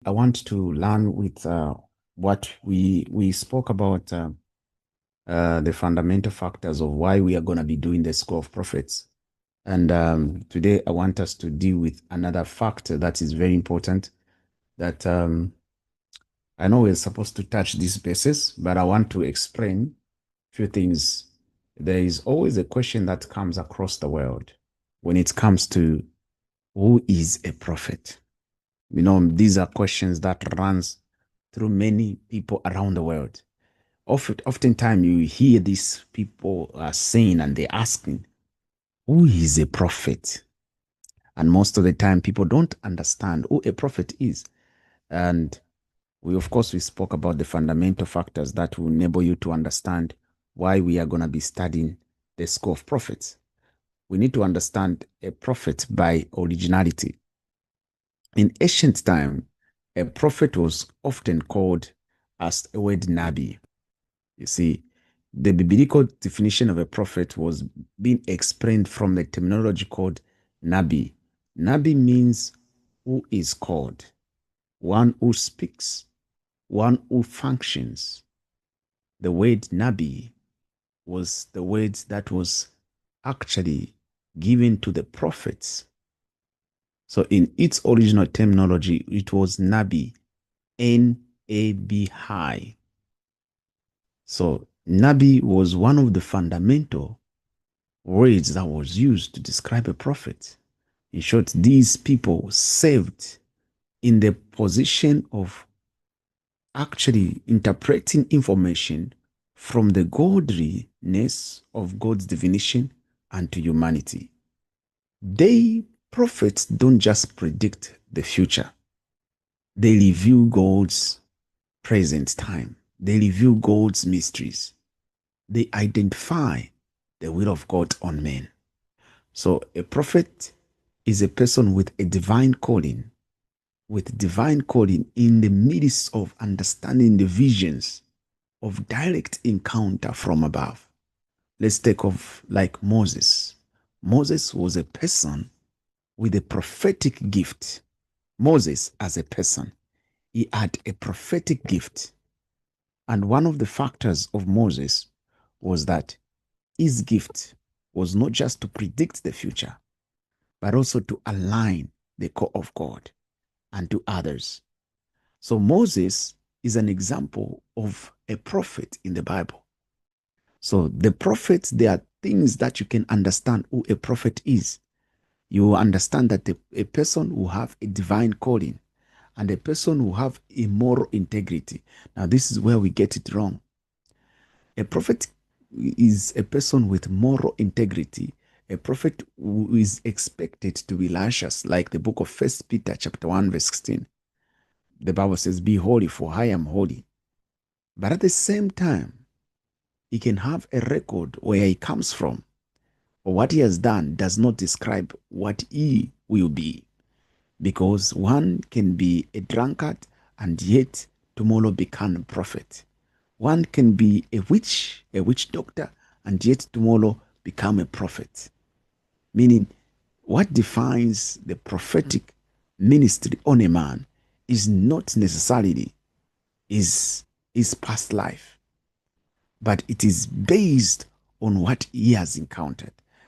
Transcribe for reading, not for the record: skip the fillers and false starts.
I want to learn with what we spoke about the fundamental factors of why we are going to be doing the School of Prophets. And today I want us to deal with another factor that is very important that I know we're supposed to touch these bases, but I want to explain a few things. There is always a question that comes across the world when it comes to who is a prophet. You know, these are questions that runs through many people around the world. Oftentimes you hear these people are saying and they're asking, who is a prophet? And most of the time people don't understand who a prophet is. And of course, we spoke about the fundamental factors that will enable you to understand why we are going to be studying the School of Prophets. We need to understand a prophet by originality. In ancient time, a prophet was often called as a word Nabi. You see, the biblical definition of a prophet was being explained from the terminology called Nabi. Nabi means who is called, one who speaks, one who functions. The word Nabi was the word that was actually given to the prophets. So in its original terminology, it was Nabi, N-A-B-I. So Nabi was one of the fundamental words that was used to describe a prophet. In short, these people saved in the position of actually interpreting information from the godliness of God's divination and to humanity. They, prophets, don't just predict the future. They reveal God's present time. They reveal God's mysteries. They identify the will of God on men. So a prophet is a person with a divine calling in the midst of understanding the visions of direct encounter from above. Let's take of like Moses. Moses was a person with a prophetic gift. Moses as a person, he had a prophetic gift. And one of the factors of Moses was that his gift was not just to predict the future, but also to align the call of God and to others. So Moses is an example of a prophet in the Bible. So the prophets, there are things that you can understand who a prophet is. You understand that a person will have a divine calling and a person will have a moral integrity. Now, this is where we get it wrong. A prophet is a person with moral integrity. A prophet who is expected to be righteous, like the book of 1 Peter chapter 1, verse 16. The Bible says, be holy, for I am holy. But at the same time, he can have a record where he comes from, or what he has done does not describe what he will be. Because one can be a drunkard and yet tomorrow become a prophet. One can be a witch doctor, and yet tomorrow become a prophet. Meaning, what defines the prophetic ministry on a man is not necessarily his past life, but it is based on what he has encountered.